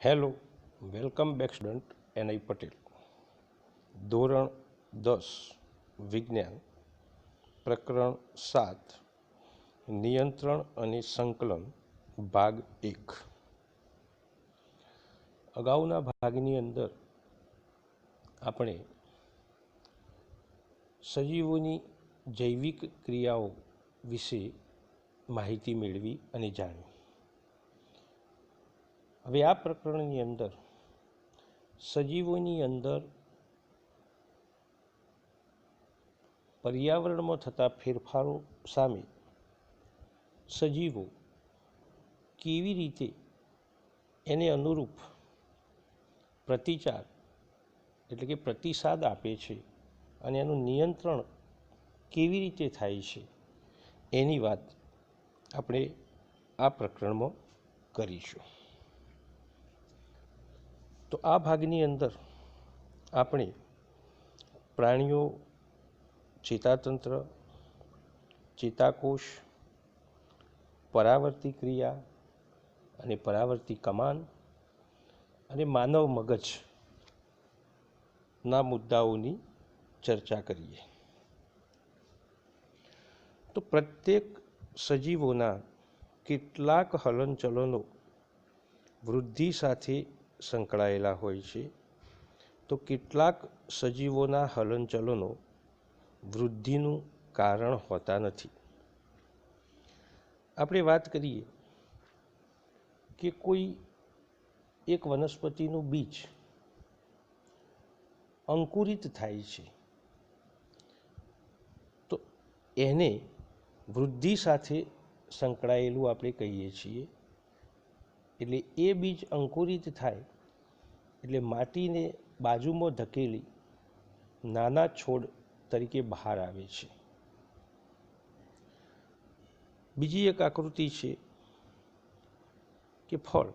Hello, welcome back student Ni Patel. ધોરણ 10 વિજ્ઞાન, પ્રકરણ 7 નિયંત્રણ અને સંકલન, ભાગ 1. અગાઉના ભાગની અંદર આપણે સજીવોની જૈવિક ક્રિયાઓ વિશે માહિતી મેળવી અને જાણી. હવે આ પ્રકરણની અંદર સજીવોની અંદર પર્યાવરણમાં થતા ફેરફારો સામે સજીવો કેવી રીતે એને અનુરૂપ પ્રતિચાર એટલે કે પ્રતિસાદ આપે છે અને એનું નિયંત્રણ કેવી રીતે થાય છે એની વાત આપણે આ પ્રકરણમાં કરીશું. તો આ ભાગની અંદર આપણે પ્રાણીઓ, ચેતાતંત્ર, ચેતાકોષ, પરાવર્તી ક્રિયા અને પરાવર્તી કમાન અને માનવ મગજના મુદ્દાઓની ચર્ચા કરીએ. તો પ્રત્યેક સજીવોના કેટલાક હલનચલનો વૃદ્ધિ સાથે સંકળાયેલા હોય છે, તો કેટલાક સજીવોના હલનચલનો વૃદ્ધિનું કારણ હોતા નથી. આપણે વાત કરીએ કે કોઈ એક વનસ્પતિનું બીજ અંકુરિત થાય છે, તો એને વૃદ્ધિ સાથે સંકળાયેલું આપણે કહીએ છીએ. એટલે એ બીજ અંકુરિત થાય એટલે માટીને બાજુમાં ધકેલી નાના છોડ તરીકે બહાર આવે છે. બીજી એક આકૃતિ છે કે ફળ.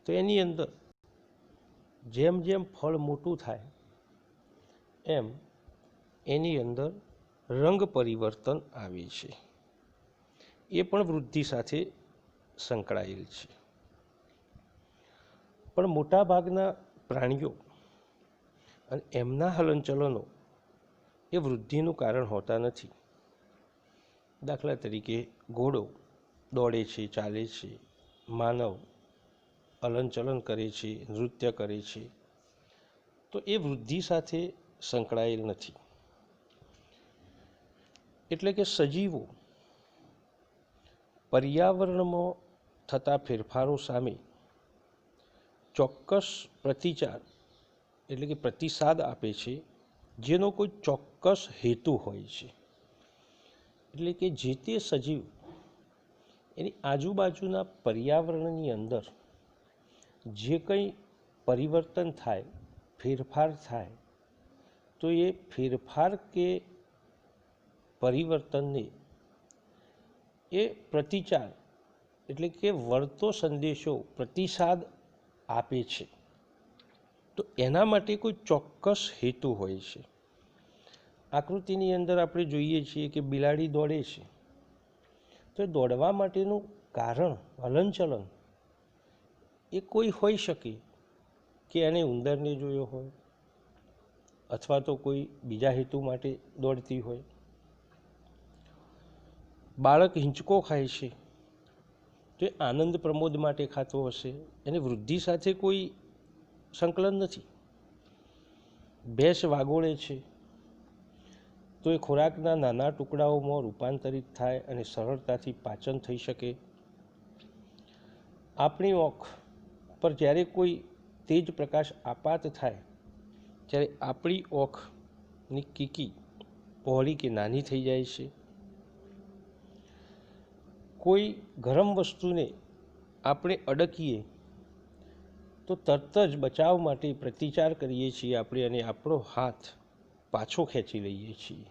તો એની અંદર જેમ જેમ ફળ મોટું થાય એમ એની અંદર રંગ પરિવર્તન આવે છે. એ પણ વૃદ્ધિ સાથે સંકળાયેલ છે. પણ મોટાભાગના પ્રાણીઓ અને એમના હલનચલનો એ વૃદ્ધિનું કારણ હોતા નથી. દાખલા તરીકે ઘોડો દોડે છે, ચાલે છે, માનવ હલનચલન કરે છે, નૃત્ય કરે છે, તો એ વૃદ્ધિ સાથે સંકળાયેલ નથી. એટલે કે સજીવો પર્યાવરણમાં થતા ફેરફારો સામે ચોક્કસ પ્રતિચાર એટલે કે પ્રતિસાદ આપે છે, જેનો કોઈ ચોક્કસ હેતુ હોય છે. એટલે કે જે તે સજીવ એની આજુબાજુના પર્યાવરણની અંદર જે કંઈ પરિવર્તન થાય, ફેરફાર થાય, તો એ ફેરફાર કે પરિવર્તનને એ પ્રતિચાર એટલે કે વળતો સંદેશો, પ્રતિસાદ આપે છે. તો એના માટે કોઈ ચોક્કસ હેતુ હોય છે. આકૃતિની અંદર આપણે જોઈએ છીએ કે બિલાડી દોડે છે, તો દોડવા માટેનું કારણ, હલનચલન એ કોઈ હોઈ શકે કે એને ઉંદરને જોયો હોય અથવા તો કોઈ બીજા હેતુ માટે દોડતી હોય. બાળક હિંચકો ખાય છે, તો એ આનંદ પ્રમોદ માટે ખાતો હશે, એને વૃદ્ધિ સાથે કોઈ સંકલન નથી. ભેંસ વાગોળે છે, તો એ ખોરાકના નાના ટુકડાઓમાં રૂપાંતરિત થાય અને સરળતાથી પાચન થઈ શકે. આપણી આંખ પર જ્યારે કોઈ તેજ પ્રકાશ આપાત થાય ત્યારે આપણી આંખની કીકી પહોળી કે નાની થઈ જાય છે. કોઈ ગરમ વસ્તુને આપણે અડકીએ તો તરત જ બચાવ માટે પ્રતિચાર કરીએ છીએ આપણે અને આપણો હાથ પાછો ખેંચી લઈએ છીએ.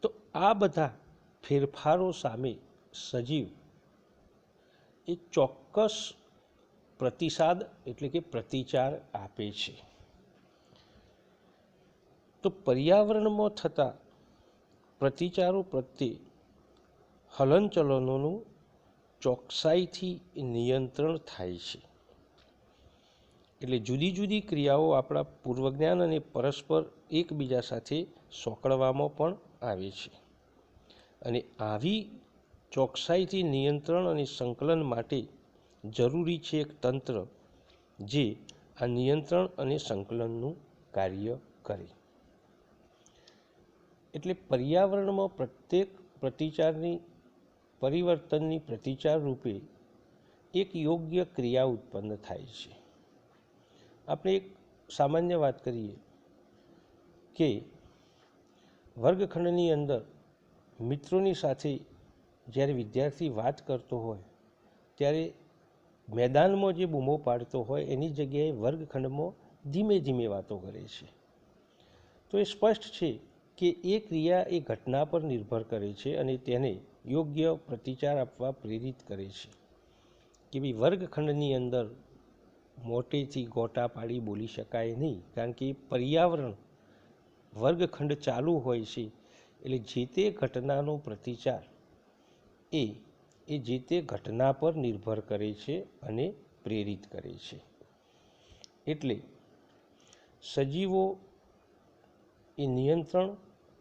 તો આ બધા ફેરફારો સામે સજીવ એ ચોક્કસ પ્રતિસાદ એટલે કે પ્રતિચાર આપે છે. તો પર્યાવરણમાં થતા પ્રતિચારો પ્રત્યે હલનચલનોનું ચોકસાઈથી નિયંત્રણ થાય છે. એટલે જુદી જુદી ક્રિયાઓ આપણા પૂર્વજ્ઞાન અને પરસ્પર એકબીજા સાથે સોંકળવામાં પણ આવે છે. અને આવી ચોકસાઈથી નિયંત્રણ અને સંકલન માટે જરૂરી છે એક તંત્ર જે આ નિયંત્રણ અને સંકલનનું કાર્ય કરે. એટલે પર્યાવરણમાં પ્રત્યેક પ્રતિચારની પરિવર્તનની પ્રતિચાર રૂપે એક યોગ્ય ક્રિયા ઉત્પન્ન થાય છે. આપણે એક સામાન્ય વાત કરીએ કે વર્ગખંડની અંદર મિત્રોની સાથે જ્યારે વિદ્યાર્થી વાત કરતો હોય ત્યારે મેદાનમાં જે બૂમો પાડતો હોય એની જગ્યાએ વર્ગખંડમાં ધીમે ધીમે વાતો કરે છે. તો એ સ્પષ્ટ છે કે એ ક્રિયા એ ઘટના પર નિર્ભર કરે છે અને તેને યોગ્ય પ્રતિચાર આપવા પ્રેરિત કરે છે. કે ભાઈ વર્ગખંડની અંદર મોટેથી ગોટા પાડી બોલી શકાય નહીં, કારણ કે પર્યાવરણ વર્ગખંડ ચાલુ હોય છે એટલે જે તે ઘટનાનો પ્રતિચાર એ જે તે ઘટના પર નિર્ભર કરે છે અને પ્રેરિત કરે છે. એટલે સજીવો એ નિયંત્રણ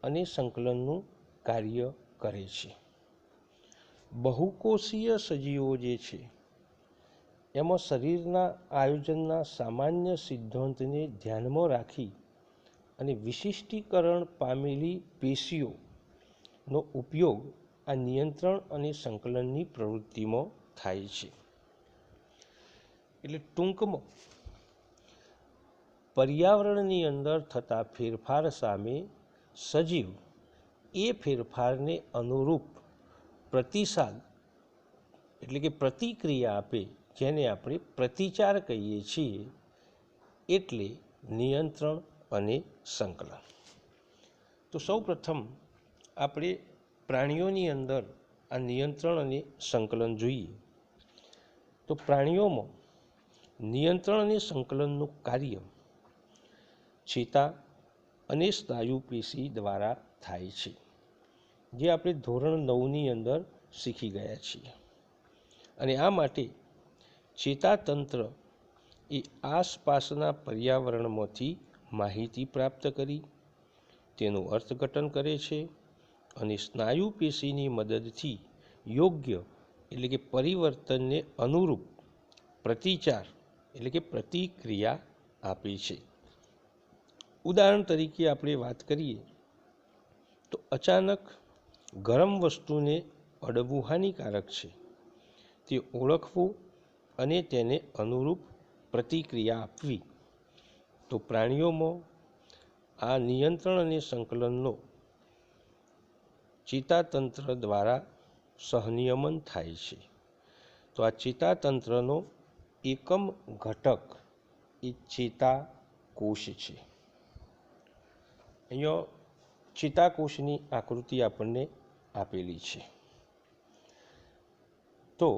અને સંકલનનું કાર્ય કરે છે. બહુકોષીય સજીવો જે છે એમાં શરીરના આયોજનના સામાન્ય સિદ્ધાંતને ધ્યાનમાં રાખી અને વિશિષ્ટીકરણ પામેલી પેશીઓનો ઉપયોગ આ નિયંત્રણ અને સંકલનની પ્રવૃત્તિમાં થાય છે. એટલે ટૂંકમાં પર્યાવરણની અંદર થતા ફેરફાર સામે સજીવ એ ફેરફારને અનુરૂપ પ્રતિસાદ એટલે કે પ્રતિક્રિયા આપે, જેને આપણે પ્રતિચાર કહીએ છીએ. એટલે નિયંત્રણ અને સંકલન. તો સૌ પ્રથમ આપણે પ્રાણીઓની અંદર આ નિયંત્રણ અને સંકલન જોઈએ. તો પ્રાણીઓમાં નિયંત્રણ અને સંકલનનું કાર્ય ચેતા અને સ્નાયુ પેશી દ્વારા થાય છે, જે આપણે ધોરણ 9ની અંદર શીખી ગયા છીએ. અને આ માટે ચેતાતંત્ર એ આસપાસના પર્યાવરણમાંથી માહિતી પ્રાપ્ત કરી તેનું અર્થઘટન કરે છે અને સ્નાયુ પેશીની મદદથી યોગ્ય એટલે કે પરિવર્તનને અનુરૂપ પ્રતિચાર એટલે કે પ્રતિક્રિયા આપે છે. ઉદાહરણ તરીકે આપણે વાત કરીએ તો અચાનક ગરમ વસ્તુને અડવું હાનિકારક છે તે ઓળખવું અને તેને અનુરૂપ પ્રતિક્રિયા આપવી. તો પ્રાણીઓમાં આ નિયંત્રણ અને સંકલનનો ચેતાતંત્ર દ્વારા સહનિયમન થાય છે. તો આ ચેતાતંત્રનો એકમ ઘટક એ ચેતાકોષ છે. અહીંયા ચેતાકોષની આકૃતિ આપણને આપેલી છે. તો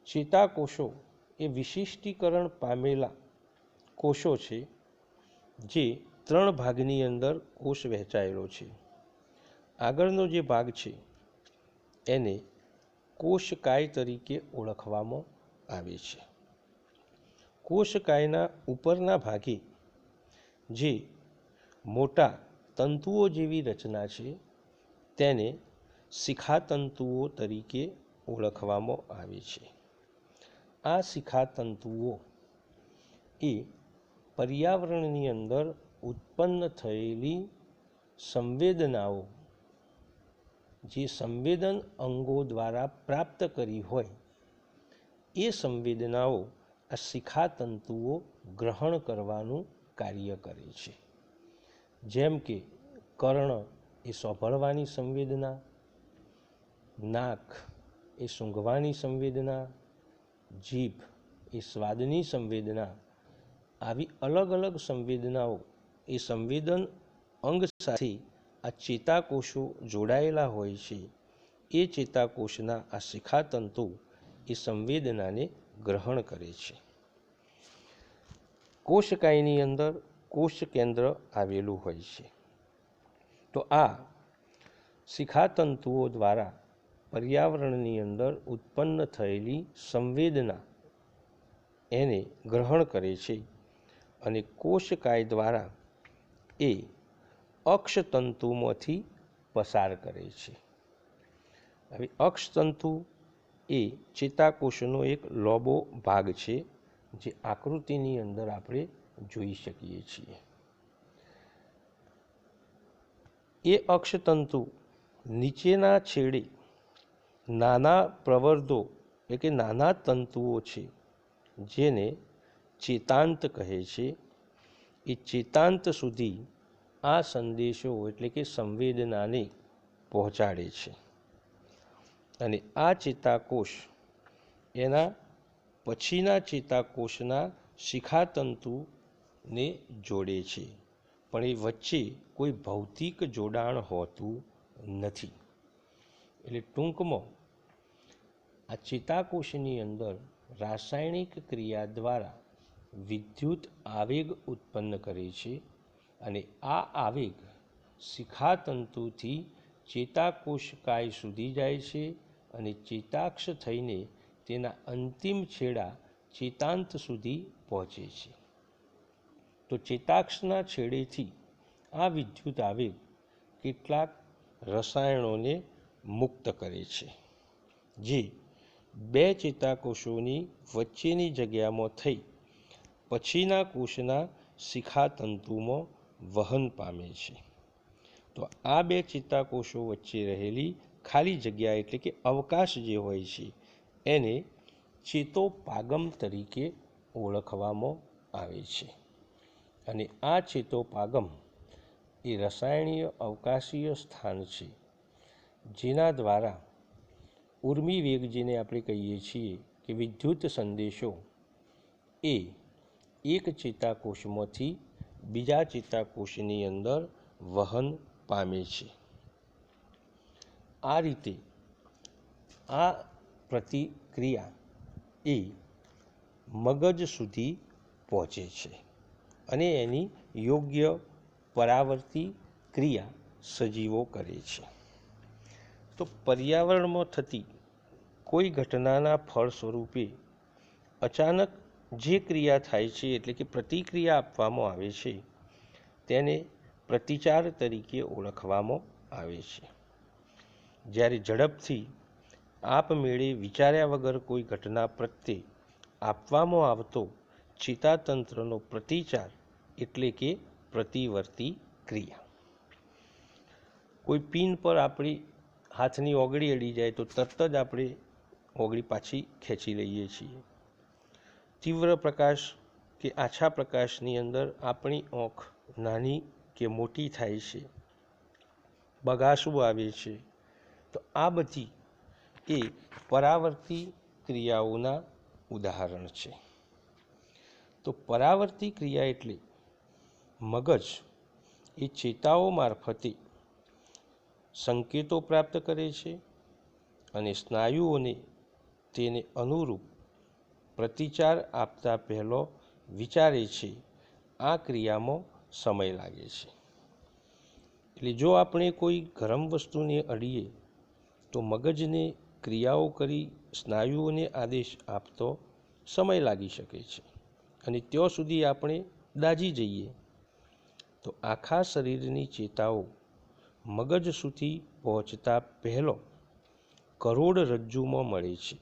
ચેતાકોષો એ વિશિષ્ટીકરણ પામેલા કોષો છે જે 3 ભાગની અંદર કોષ વહેંચાયેલો છે. આગળનો જે ભાગ છે એને કોષકાય તરીકે ઓળખવામાં આવે છે. કોષકાયના ઉપરના ભાગે જે મોટા તંતુઓ જેવી રચના છે તેને શિખાતંતુઓ તરીકે ઓળખવામાં આવે છે. આ શિખાતંતુઓ એ પર્યાવરણની અંદર ઉત્પન્ન થયેલી સંવેદનાઓ જે સંવેદન અંગો દ્વારા પ્રાપ્ત કરી હોય એ સંવેદનાઓ આ શિખાતંતુઓ ગ્રહણ કરવાનું કાર્ય કરે છે. જેમ કે કર્ણ એ સાંભળવાની સંવેદના, નાક એ સૂંઘવાની સંવેદના, જીભ એ સ્વાદની સંવેદના. આવી અલગ અલગ સંવેદનાઓ એ સંવેદન અંગ સાથે આ ચેતાકોષો જોડાયેલા હોય છે. એ ચેતાકોષના આ શિખાતંતુ એ સંવેદનાને ગ્રહણ કરે છે. કોષકાયની અંદર કોષ કેન્દ્ર આવેલું હોય છે. તો આ શિખાતંતુઓ દ્વારા પર્યાવરણની અંદર ઉત્પન્ન થયેલી સંવેદના એને ગ્રહણ કરે છે અને કોષકાય દ્વારા એ અક્ષતંતુમાંથી પસાર કરે છે. હવે અક્ષતંતુ એ ચેતાકોષનો એક લોબો ભાગ છે, જે આકૃતિની અંદર આપણે જોઈ શકીએ છીએ. એ અક્ષતંતુ નીચેના છેડે નાના પ્રવર્ધો એટલે કે નાના તંતુઓ છે, જેને ચેતાંત કહે છે. એ ચેતાંત સુધી આ સંદેશો એટલે કે સંવેદનાને પહોંચાડે છે અને આ ચેતાકોષ એના પછીના ચેતાકોષના શિખાતંતુને જોડે છે, પણ એ વચ્ચે કોઈ ભૌતિક જોડાણ હોતું નથી. એટલે ટૂંકમાં આ ચેતાકોષની અંદર રાસાયણિક ક્રિયા દ્વારા વિદ્યુત આવેગ ઉત્પન્ન કરે છે અને આ આવેગ શિખાતંતુથી ચેતાકોષકાય સુધી જાય છે અને ચેતાક્ષ થઈને તેના અંતિમ છેડા ચેતાંત સુધી પહોંચે છે. તો ચેતાક્ષના છેડેથી આ વિદ્યુત આવેગ કેટલાક રસાયણોને મુક્ત કરે છે, જે બે ચેતાકોષોની વચ્ચેની જગ્યામાં થઈ પછીના કોષના શિખાતંતુમાં વહન પામે છે. તો આ બે ચેતાકોષો વચ્ચે રહેલી ખાલી જગ્યા એટલે કે અવકાશ જે હોય છે એને ચેતોપાગમ તરીકે ઓળખવામાં આવે છે. અને આ ચેતોપાગમ એ રસાયણીય અવકાશીય સ્થાન છે, જેના દ્વારા ઉર્મિ વેગ, જેને આપણે કહીએ છીએ કે વિદ્યુત સંદેશો એ એક ચેતાકોષમાંથી બીજા ચેતાકોષની અંદર વહન પામે છે. આ રીતે આ પ્રતિક્રિયા એ મગજ સુધી પહોંચે છે અને એની યોગ્ય પરાવર્તી ક્રિયા સજીવો કરે છે. તો પર્યાવરણમાં થતી કોઈ ઘટનાના ફળ સ્વરૂપે અચાનક જે ક્રિયા થાય છે એટલે કે પ્રતિક્રિયા આપવામાં આવે છે તેને પ્રતિચાર તરીકે ઓળખવામાં આવે છે. જ્યારે ઝડપથી આપમેળે વિચાર્યા વગર કોઈ ઘટના પ્રત્યે આપવામાં આવતો ચેતાતંત્રનો પ્રતિચાર એટલે કે પ્રતિવર્તી ક્રિયા. કોઈ પિન પર આપણી હાથની ઓગળી અડી જાય તો તરત જ આપણે ઓગળી પાછી ખેંચી લઈએ છીએ. તીવ્ર પ્રકાશ કે આછા પ્રકાશની અંદર આપણી આંખ નાની કે મોટી થાય છે, બગાસું આવે છે. તો આ બધી એ પરાવર્તી ક્રિયાઓના ઉદાહરણ છે. તો પરાવર્તી ક્રિયા એટલે મગજ એ ચેતાઓ મારફતે સંકેતો પ્રાપ્ત કરે છે અને સ્નાયુઓને તેને અનુરૂપ પ્રતિચાર આપતા પહેલો વિચારે છે આ ક્રિયામાં સમય લાગે છે. એટલે જો આપણે કોઈ ગરમ વસ્તુને અડીએ તો મગજને ક્રિયાઓ કરી સ્નાયુઓને આદેશ આપતો સમય લાગી શકે છે અને ત્યાં સુધી આપણે દાઝી જઈએ. તો આખા શરીરની ચેતાઓ મગજ સુધી પહોંચતા પહેલો કરોડરજ્જુમાં મળે છે.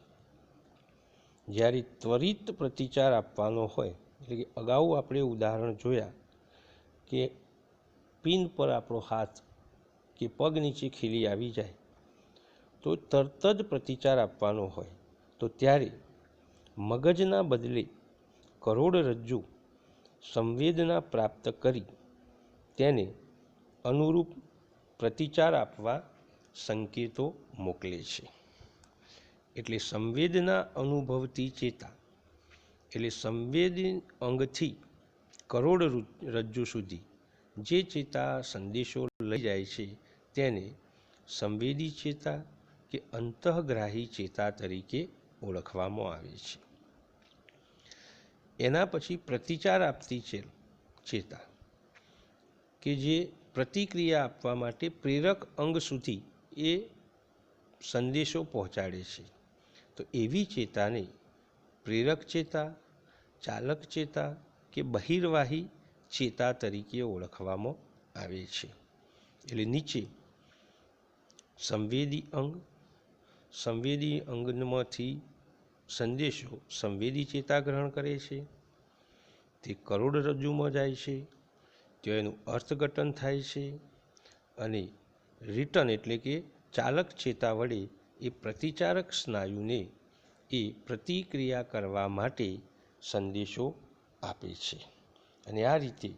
જ્યારે ત્વરિત પ્રતિચાર આપવાનો હોય, એટલે કે અગાઉ આપણે ઉદાહરણ જોયા કે પિન પર આપણો હાથ કે પગ નીચે ખીલી આવી જાય તો તરત જ પ્રતિચાર આપવાનો હોય, તો ત્યારે મગજના બદલે કરોડરજ્જુ સંવેદના પ્રાપ્ત કરી તેને અનુરૂપ પ્રતિચાર આપવા સંકેતો મોકલે છે. એટલે સંવેદના અનુભવતી ચેતા એટલે સંવેદી અંગથી કરોડરજ્જુ સુધી જે ચેતા સંદેશો લઈ જાય છે તેને સંવેદી ચેતા કે અંતઃગ્રાહી ચેતા તરીકે ઓળખવામાં આવે છે. એના પછી પ્રતિચાર આપતી ચેતા કે જે પ્રતિક્રિયા આપવા માટે પ્રેરક અંગ સુધી એ સંદેશો પહોંચાડે છે. તો એવી ચેતાને પ્રેરક ચેતા, ચાલક ચેતા કે બહિર્વાહી ચેતા તરીકે ઓળખવામાં આવે છે. એટલે નીચે સંવેદી અંગ, સંવેદી અંગમાંથી સંદેશો સંવેદી ચેતા ગ્રહણ કરે છે, તે કરોડરજ્જુમાં જાય છે, ત્યાં એનું અર્થઘટન થાય છે અને રિટર્ન એટલે કે ચાલક ચેતા વડે એ પ્રતિચારક સ્નાયુને એ પ્રતિક્રિયા કરવા માટે સંદેશો આપે છે. અને આ રીતે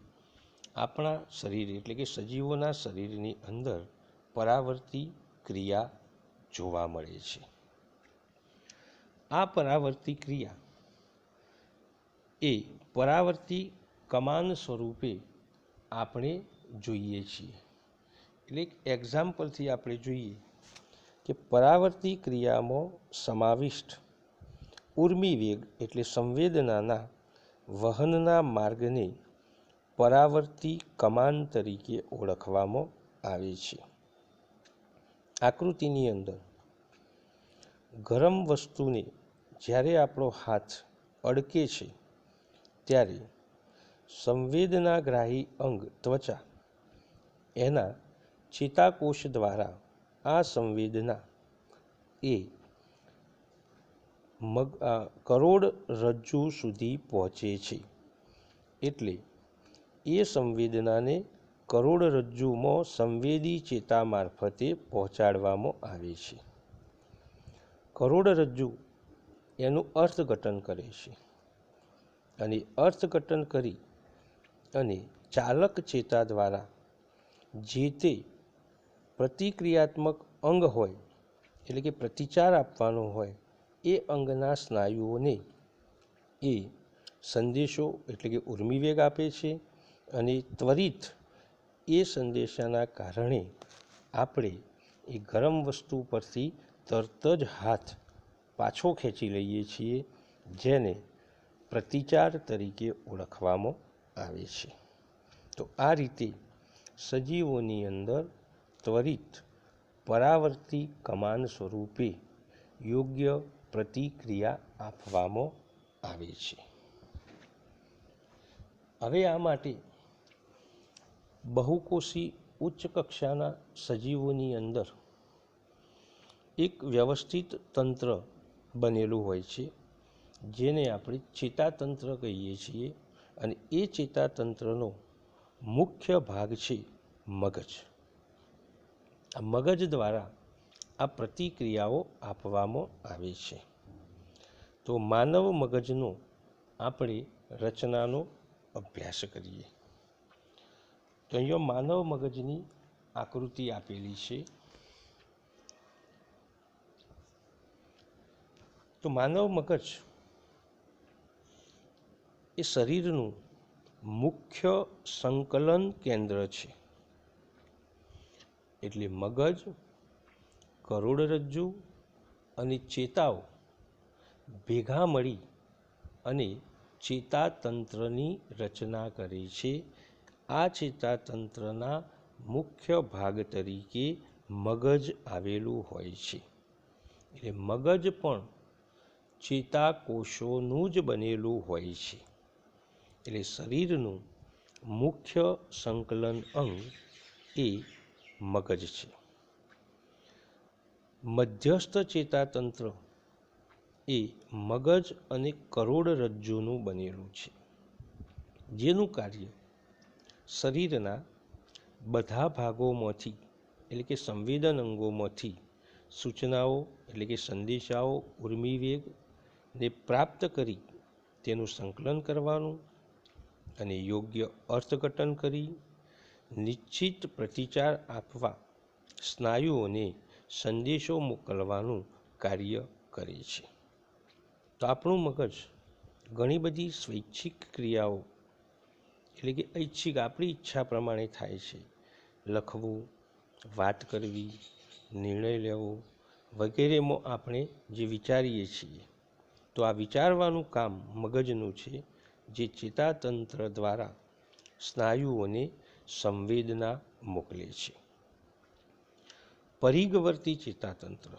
આપણા શરીર એટલે કે સજીવોના શરીરની અંદર પરાવર્તી ક્રિયા જોવા મળે છે. આ પરાવર્તી ક્રિયા એ પરાવર્તી કમાન સ્વરૂપે આપણે જોઈએ છીએ. એટલે એક એક્ઝામ્પલથી આપણે જોઈએ કે પરાવર્તી ક્રિયામાં સમાવિષ્ટ ઉર્મિવેગ એટલે સંવેદનાના વહનના માર્ગને પરાવર્તી કમાન તરીકે ઓળખવામાં આવે છે. આકૃતિની અંદર ગરમ વસ્તુને જ્યારે આપણો હાથ અડકે છે ત્યારે સંવેદનાગ્રાહી અંગ ત્વચા એના ચેતાકોષ દ્વારા આ સંવેદના એ કરોડરજ્જુ સુધી પહોંચે છે. એટલે એ સંવેદનાને કરોડરજ્જુમાં સંવેદી ચેતા મારફતે પહોંચાડવામાં આવે છે. કરોડરજ્જુ એનું અર્થઘટન કરે છે અને અર્થઘટન કરી અને ચાલક ચેતા દ્વારા જે તે પ્રતિક્રિયાત્મક અંગ હોય એટલે કે પ્રતિચાર આપવાનો હોય એ અંગના સ્નાયુઓને એ સંદેશો એટલે કે ઉર્મિવેગ આપે છે અને ત્વરિત એ સંદેશાના કારણે આપણે એ ગરમ વસ્તુ પરથી તરત જ હાથ પાછો ખેંચી લઈએ છીએ, જેને પ્રતિચાર તરીકે ઓળખવામાં આવે છે. તો આ રીતે સજીવોની અંદર ત્વરિત પરાવર્તી કમાન સ્વરૂપે યોગ્ય પ્રતિક્રિયા આપવામાં આવે છે. હવે આ માટે બહુકોષી ઉચ્ચ કક્ષાના સજીવોની અંદર એક વ્યવસ્થિત તંત્ર બનેલું હોય છે, જેને આપણે ચેતાતંત્ર કહીએ છીએ. અને એ ચેતાતંત્રનો મુખ્ય ભાગ છે મગજ. આ મગજ દ્વારા આ પ્રતિક્રિયાઓ આપવામાં આવે છે. તો માનવ મગજનો આપણે રચનાનો અભ્યાસ કરીએ. તો અહીંયા માનવ મગજની આકૃતિ આપેલી છે. તો માનવ મગજ એ શરીરનું મુખ્ય સંકલન કેન્દ્ર છે. એટલે મગજ, કરોડરજ્જુ અને ચેતાઓ ભેગા મળી અને ચેતાતંત્રની રચના કરે છે. આ ચેતાતંત્રના મુખ્ય ભાગ તરીકે મગજ આવેલું હોય છે. એટલે મગજ પણ ચેતાકોષોનું જ બનેલું હોય છે. એટલે શરીરનું મુખ્ય સંકલન અંગ એ મગજ છે. મધ્યસ્થ ચેતાતંત્ર એ મગજ અને કરોડરજ્જુનું બનેલું છે, જેનું કાર્ય શરીરના બધા ભાગોમાંથી એટલે કે સંવેદન અંગોમાંથી સૂચનાઓ એટલે કે સંદેશાઓ ઉર્મિવેગને પ્રાપ્ત કરી તેનું સંકલન કરવાનું અને યોગ્ય અર્થઘટન કરી નિશ્ચિત પ્રતિચાર આપવા સ્નાયુઓને સંદેશો મોકલવાનું કાર્ય કરે છે. તો આપણું મગજ ઘણી બધી સ્વૈચ્છિક ક્રિયાઓ એટલે કે ઐચ્છિક આપણી ઈચ્છા પ્રમાણે થાય છે. લખવું, વાત કરવી, નિર્ણય લેવો વગેરેમાં આપણે જે વિચારીએ છીએ, તો આ વિચારવાનું કામ મગજનું છે, જે ચેતાતંત્ર દ્વારા સ્નાયુઓને સંવેદના મોકલે છે. પરિઘવર્તી ચેતાતંત્ર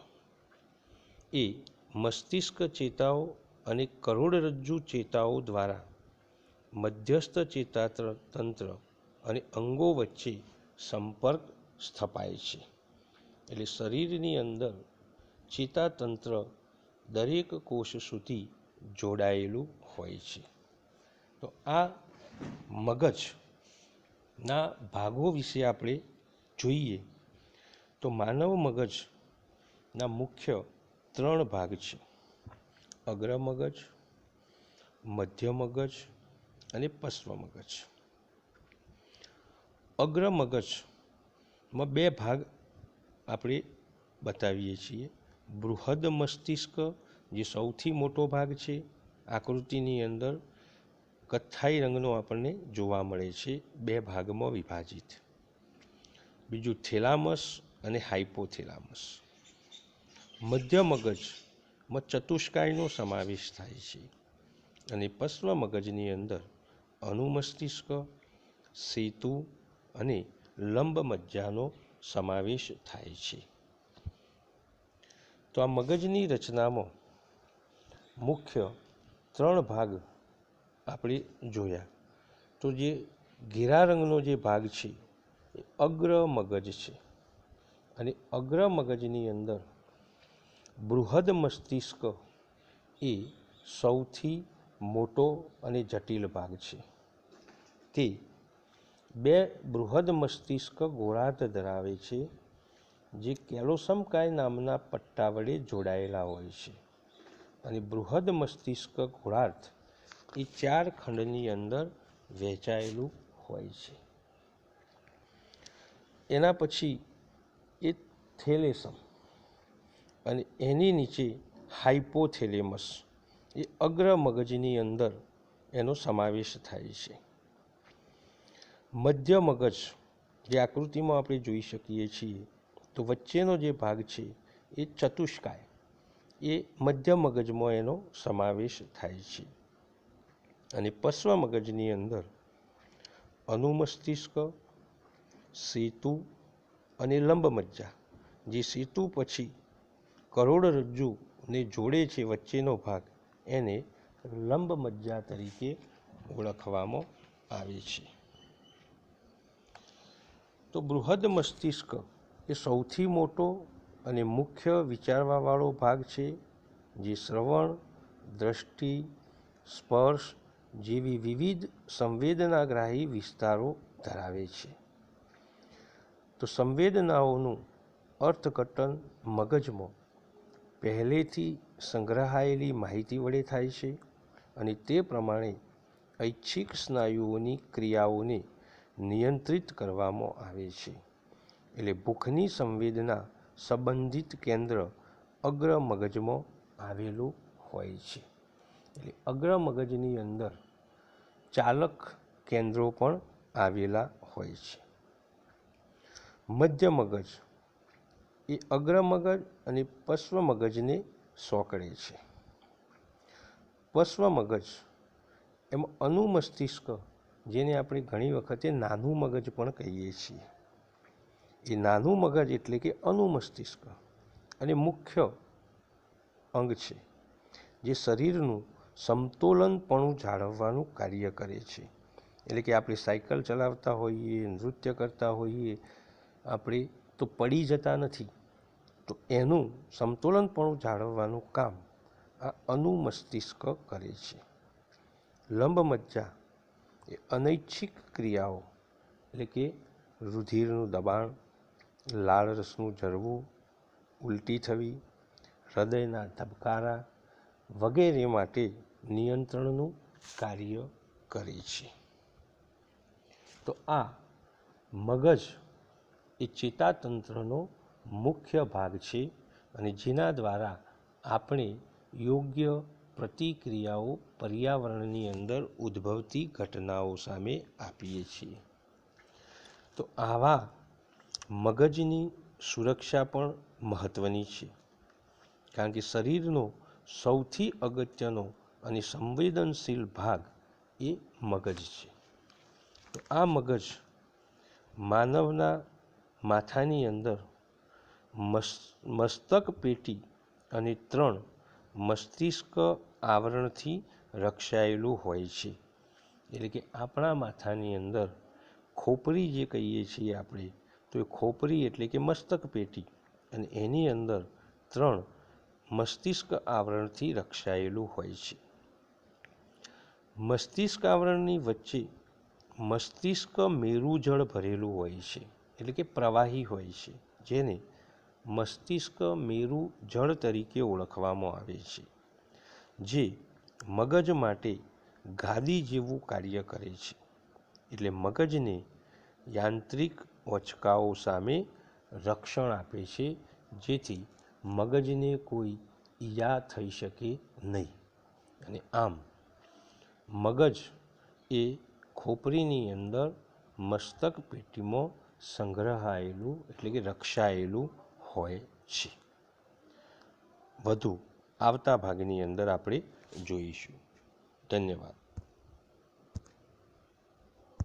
એ મસ્તિષ્ક ચેતાઓ અને કરોડરજ્જુ ચેતાઓ દ્વારા મધ્યસ્થ ચેતાતંત્ર અને અંગો વચ્ચે સંપર્ક સ્થપાય છે. એટલે શરીરની અંદર ચેતાતંત્ર દરેક કોષ સુધી જોડાયેલું હોય છે. તો આ મગજના ભાગો વિશે આપણે જોઈએ તો માનવ મગજના મુખ્ય 3 ભાગ છે: અગ્ર મગજ, મધ્ય મગજ અને પશ્વ મગજ. અગ્ર મગજમાં 2 ભાગ આપણે બતાવીએ છીએ. બૃહદ મસ્તિષ્ક, જે સૌથી મોટો ભાગ છે, આકૃતિની અંદર કથ્થાઈ રંગનો આપણને જોવા મળે છે, 2 ભાગમાં વિભાજિત. બીજું થેલામસ અને હાઇપોથેલામસ. મધ્ય મગજમાં ચતુષ્કાયનો સમાવેશ થાય છે અને પશ્વ મગજની અંદર અનુમસ્તિષ્ક, સેતુ અને લંબ મજ્જાનો સમાવેશ થાય છે. તો આ મગજની રચનામાં મુખ્ય 3 ભાગ આપણે જોયા. તો જે ઘેરા રંગનો જે ભાગ છે એ અગ્ર મગજ છે અને અગ્ર મગજની અંદર બૃહદ મસ્તિષ્ક એ સૌથી મોટો અને જટિલ ભાગ છે. તે 2 બૃહદ મસ્તિષ્ક ગોળાર્ધ ધરાવે છે, જે કેલોસમકાય નામના પટ્ટા વડે જોડાયેલા હોય છે. અને બૃહદ મસ્તિષ્ક ગોળાર્ધ એ 4 ખંડની અંદર વહેંચાયેલું હોય છે. એના પછી એ થેલેસમ અને એની નીચે હાઇપોથેલેમસ, એ અગ્ર મગજની અંદર એનો સમાવેશ થાય છે. મધ્ય મગજ, જે આકૃતિમાં આપણે જોઈ શકીએ છીએ, તો વચ્ચેનો જે ભાગ છે એ ચતુષ્કાય, એ મધ્ય મગજમાં એનો સમાવેશ થાય છે. અને પશ્વ મગજની અંદર અનુમસ્તિષ્ક, સેતુ અને લંબ મજ્જા, જે સેતુ પછી કરોડરજ્જુને જોડે છે વચ્ચેનો ભાગ, એને લંબ મજ્જા તરીકે ઓળખવામાં આવે છે. તો બૃહદ મસ્તિષ્ક એ સૌથી મોટો અને મુખ્ય વિચારવાવાળો ભાગ છે, જે શ્રવણ, દ્રષ્ટિ, સ્પર્શ જેવી વિવિધ સંવેદનાગ્રાહી વિસ્તારો ધરાવે છે. તો સંવેદનાઓનું અર્થઘટન મગજમાં પહેલેથી સંગ્રહાયેલી માહિતી વડે થાય છે અને તે પ્રમાણે ઐચ્છિક સ્નાયુઓની ક્રિયાઓને નિયંત્રિત કરવામાં આવે છે. એટલે ભૂખની સંવેદના સંબંધિત કેન્દ્ર અગ્ર મગજમાં આવેલું હોય છે. એટલે અગ્ર મગજની અંદર ચાલક કેન્દ્રો પણ આવેલા હોય છે. મધ્ય મગજ એ અગ્ર મગજ અને પશ્વ મગજને સોંકળે છે. પશ્વ મગજ એમાં અનુમસ્તિષ્ક, જેને આપણે ઘણી વખતે નાનું મગજ પણ કહીએ છીએ, એ નાનું મગજ એટલે કે અનુમસ્તિષ્ક અને મુખ્ય અંગ છે, જે શરીરનું સમતોલનપણું જાળવવાનું કાર્ય કરે છે. એટલે કે આપણે સાયકલ ચલાવતા હોઈએ, નૃત્ય કરતા હોઈએ આપણે, તો પડી જતા નથી, તો એનું સમતોલનપણું જાળવવાનું કામ આ અનુમસ્તિષ્ક કરે છે. લંબ મજ્જા એ અનૈચ્છિક ક્રિયાઓ, એટલે કે રુધિરનું દબાણ, લાળરસનું ઝરવું, ઉલટી થવી, હૃદયના ધબકારા વગેરે માટે નિયંત્રણનું કાર્ય કરે છે. તો આ મગજ એ ચેતાતંત્રનો મુખ્ય ભાગ છે અને જેના દ્વારા આપણે યોગ્ય પ્રતિક્રિયાઓ પર્યાવરણની અંદર ઉદ્ભવતી ઘટનાઓ સામે આપીએ છીએ. તો આવા મગજની સુરક્ષા પણ મહત્ત્વની છે, કારણ કે શરીરનો સૌથી અગત્યનો અને સંવેદનશીલ ભાગ એ મગજ છે. તો આ મગજ માનવના માથાની અંદર મસ્તક પેટી અને 3 મસ્તિષ્ક આવરણથી રક્ષાયેલું હોય છે. એટલે કે આપણા માથાની અંદર ખોપરી જે કહીએ છીએ આપણે, તો એ ખોપરી એટલે કે મસ્તક પેટી, અને એની અંદર 3 મસ્તિષ્ક આવરણથી રક્ષાયેલું હોય છે. મસ્તિષ્ક આવરણની વચ્ચે મસ્તિષ્ક મેરુજળ ભરેલું હોય છે, એટલે કે પ્રવાહી હોય છે, જેને મસ્તિષ્ક મેરુ જળ તરીકે ઓળખવામાં આવે છે, જે મગજ માટે ગાદી જેવું કાર્ય કરે છે. એટલે મગજને યાંત્રિક ઓચકાઓ સામે રક્ષણ આપે છે, જેથી મગજને કોઈ ઈજા થઈ શકે નહીં. અને આમ મગજ એ ખોપરીની અંદર મસ્તક પેટીમાં સંગ્રહાયેલું એટલે કે રક્ષાયેલું હોય છે. વધુ આવતા ભાગની અંદર આપણે જોઈશું. ધન્યવાદ.